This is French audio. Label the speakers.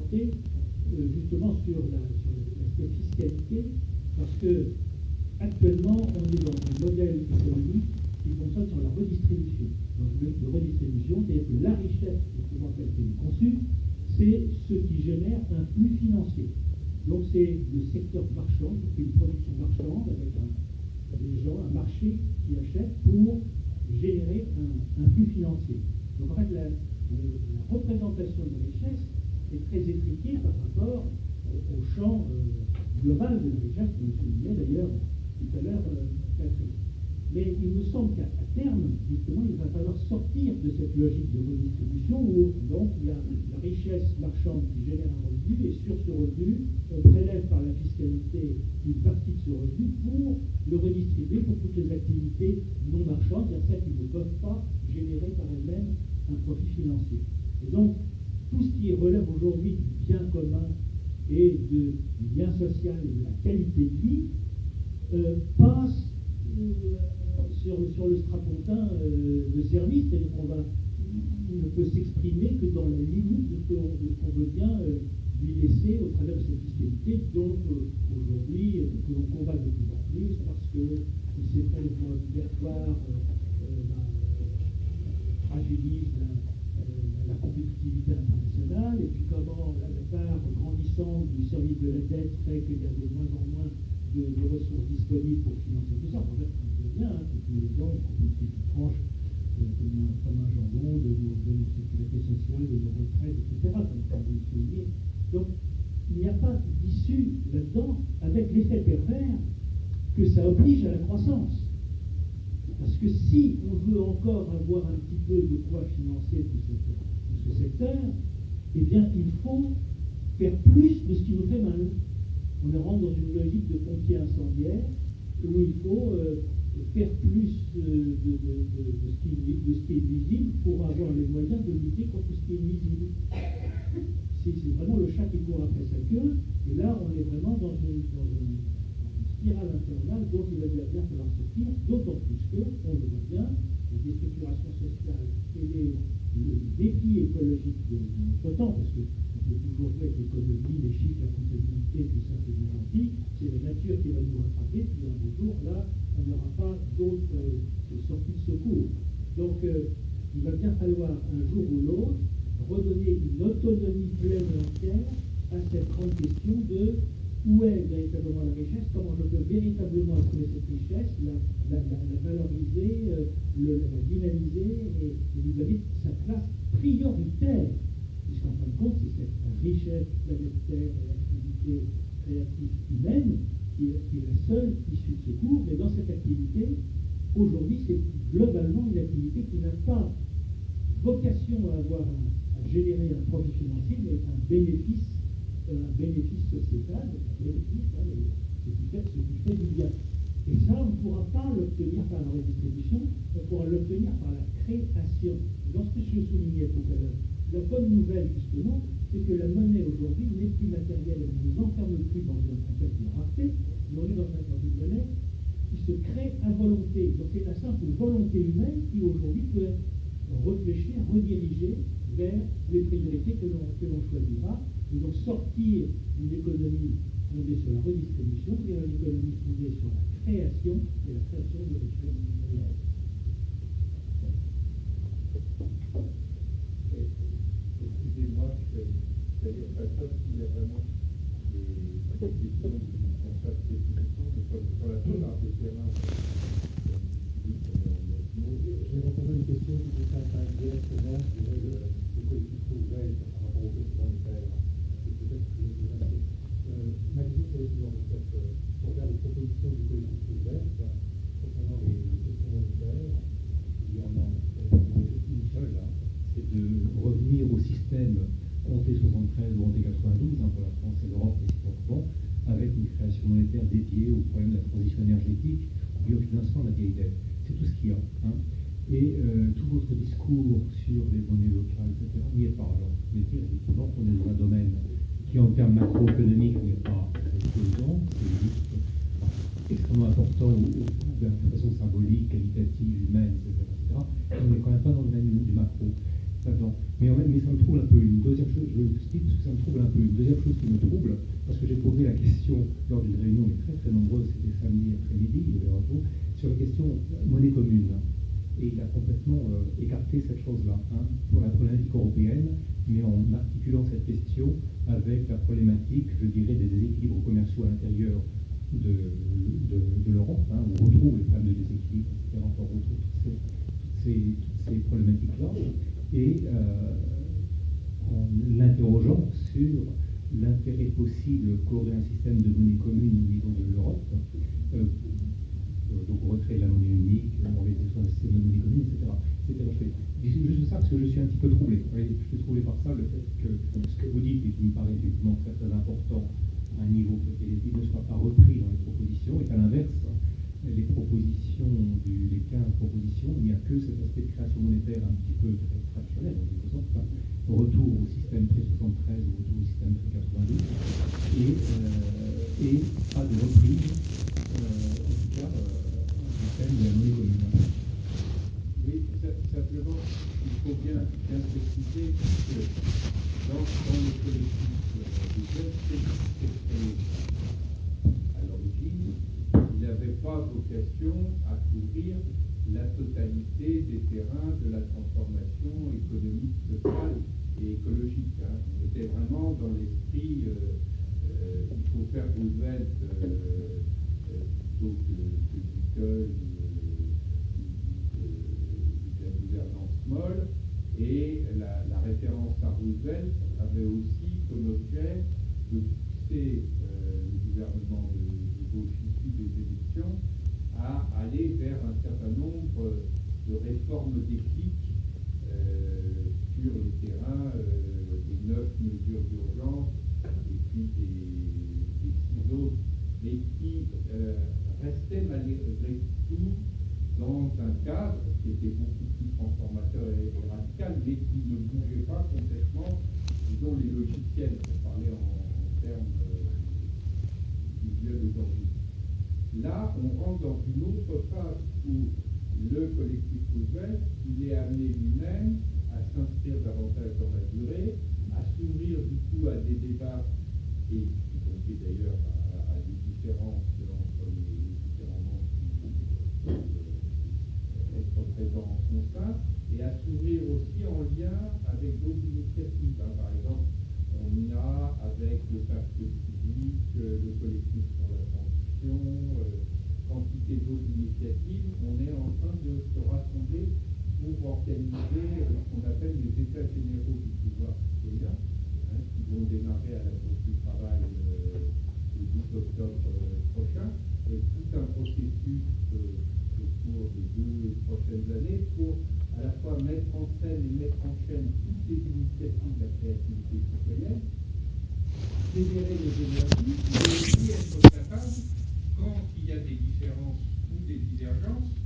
Speaker 1: porter justement sur l'aspect fiscalité, parce que actuellement, on est dans un modèle économique qui fonctionne sur la redistribution. Donc, de redistribution, c'est-à-dire que la richesse, justement, telle qu'elle est conçue, c'est ce qui génère un flux financier. Donc, c'est le secteur marchand, c'est une production marchande avec des gens, un marché qui achète pour générer un flux financier. Donc, en fait, la représentation de la richesse est très étriquée par rapport au champ global de la richesse, comme le soulignait d'ailleurs tout à l'heure Patrick. Mais il me semble qu'à terme, justement, il va falloir sortir de cette logique de redistribution où donc il y a la richesse marchande qui génère un revenu et sur ce revenu, on prélève par la fiscalité une partie de ce revenu pour le redistribuer pour toutes les activités non marchandes, c'est-à-dire celles qui ne peuvent pas générer par elles-mêmes un profit financier. Et donc, tout ce qui relève aujourd'hui du bien commun et du lien social et de la qualité de vie passe sur le strapontin de service, c'est-à-dire il ne peut s'exprimer que dans la limite de ce qu'on veut bien lui laisser au travers de cette fiscalité, donc aujourd'hui, que l'on combat de plus en plus, parce que ces prélèvements obligatoires fragilisent la compétitivité internationale, et puis comment la part grandissante du service de la dette fait qu'il y a de moins en moins de ressources disponibles pour financer tout ça. En fait, on voit bien que tous les ans, on coupe une petite tranche comme un jambon de nos sécurités sociales, de nos retraites, etc., comme vous le soulignez. Donc, il n'y a pas d'issue là-dedans, avec l'effet pervers que ça oblige à la croissance. Parce que si on veut encore avoir un petit peu de quoi financer tout ce secteur, eh bien, il faut faire plus de ce qui nous fait mal. On rentre dans une logique de pompier incendiaire où il faut faire plus de ce qui est visible pour avoir les moyens de lutter contre ce qui est invisible. C'est vraiment le chat qui court après sa queue, et là on est vraiment dans une spirale infernale dont il va bien falloir sortir, d'autant plus que, on le voit bien, la déstructuration sociale et le défi écologique de notre temps, parce que on peut toujours jouer avec l'économie, les chiffres, la comptabilité, tout ça c'est bien gentil, c'est la nature qui va nous rattraper, puis un beau jour, là, on n'aura pas d'autres sorties de secours. Donc, il va bien falloir un jour ou l'autre redonner une autonomie pleine et entière à cette grande question de où est véritablement la richesse, comment je peux véritablement trouver cette richesse, la valoriser, la dynamiser et lui donner sa place prioritaire. Puisqu'en fin de compte, c'est cette richesse planétaire et l'activité créative humaine qui est la seule issue de secours, mais dans cette activité, aujourd'hui, c'est globalement une activité qui n'a pas vocation à générer un profit financier, mais un bénéfice sociétal, un bénéfice, ce qui fait du bien. Et ça, on ne pourra pas l'obtenir par la redistribution, on pourra l'obtenir par la création. Lorsque je soulignais tout à l'heure, la bonne nouvelle, justement, c'est que la monnaie aujourd'hui n'est plus matérielle, elle ne nous enferme plus dans un contexte de rareté, mais on est dans une monnaie qui se crée à volonté. Donc c'est la simple volonté humaine qui aujourd'hui peut être réfléchie, redirigée vers les priorités que l'on choisira, et donc sortir d'une économie fondée sur la redistribution vers une économie fondée sur la création et la création de richesses réelles.
Speaker 2: Excusez-moi, je n'avais pas ça s'il y a vraiment des questions qu'on fasse des questions, mais sur la zone art de terrain,
Speaker 3: j'ai entendu une question qui concerne un directement, je dirais, le collectif ouvert par rapport au précédent Michael. C'est peut-être que je vais assez. Ma question c'est la suivante. En fait, si on regarde les propositions du collectif ouvert concernant les questions monétaires, il y en a une seule, hein, c'est de revenir au système ONT 73 ou ONT 92 pour la France et l'Europe réciproquement, avec une création monétaire dédiée au problème de la transition énergétique et au financement de la vieille dette. C'est tout ce qu'il y a. Hein. Et tout votre discours sur les monnaies locales, etc., n'y est pas. Alors, je vais dire effectivement qu'on est dans un domaine qui, en termes macroéconomiques, n'est pas pesant, c'est juste extrêmement important de façon symbolique, qualitative, humaine, etc. On n'est quand même pas dans le domaine du macro. là-dedans. Mais ça me trouble un peu une deuxième chose, je vous explique, parce que ça me trouble un peu une deuxième chose qui me trouble, parce que j'ai posé la question lors d'une réunion, mais très très nombreuse, c'était samedi après-midi, il y avait un retour, sur la question monnaie commune. Et il a complètement écarté cette chose-là, hein, pour la problématique européenne, mais en articulant cette question avec la problématique, je dirais, des déséquilibres commerciaux à l'intérieur de l'Europe, hein, où on retrouve les problèmes de déséquilibre, etc. Enfin, on retrouve toutes ces problématiques-là, et en l'interrogeant sur l'intérêt possible qu'aurait un système de monnaie commune au niveau de l'Europe, donc retrait de la monnaie unique, organisation d'un système de monnaie commune, etc. Je dis juste ça parce que je suis un petit peu troublé. Je suis troublé par ça, le fait que ce que vous dites, et qui me paraît effectivement très très important, à un niveau que ne soit pas repris dans les propositions, et qu'à l'inverse, les propositions, les 15 propositions, il n'y a que cet aspect de création monétaire un petit peu très traditionnel, en quelque sorte, hein, retour au système pré-73 ou retour au système pré-92, et pas de reprise, en tout cas, du thème de la monnaie commune.
Speaker 2: Oui, simplement, il faut bien préciser que dans le collectif des jeunes, c'est créé à l'origine, il n'avait pas vocation à couvrir la totalité des terrains de la transformation économique, sociale et écologique. Hein. On était vraiment dans l'esprit, il faut faire Roosevelt plutôt que Lincoln ou de la gouvernance molle. Et la référence à Roosevelt avait aussi comme objet de pousser le gouvernement de gauche issu des élections à aller vers un certain nombre de réformes déclic sur les terrains des 9 mesures d'urgence et puis des 6 autres, mais qui restaient malgré tout dans un cadre qui était beaucoup plus transformateur et radical, mais qui ne bougeait pas complètement, disons, les logiciels, pour parler en termes visuels aujourd'hui. Là, on rentre dans une autre phase où le collectif Roosevelt, il est amené lui-même à s'inscrire davantage dans la durée, à s'ouvrir du coup à des débats, et y compris d'ailleurs à des différences entre les différents membres qui peuvent être présents en son sein, et à s'ouvrir aussi en lien avec d'autres initiatives. Hein. Par exemple, on a avec le pacte civique, le collectif pour la transition, quantité d'autres initiatives, on est en train de se rassembler pour organiser ce qu'on appelle les états généraux du pouvoir citoyen, hein, qui vont démarrer à la Bourse du Travail le 10 octobre prochain. Tout un processus au cours des 2 prochaines années pour à la fois mettre en scène et mettre en chaîne toutes les initiatives de la créativité citoyenne, fédérer les énergies et aussi être capable, quand il y a des différences ou des divergences,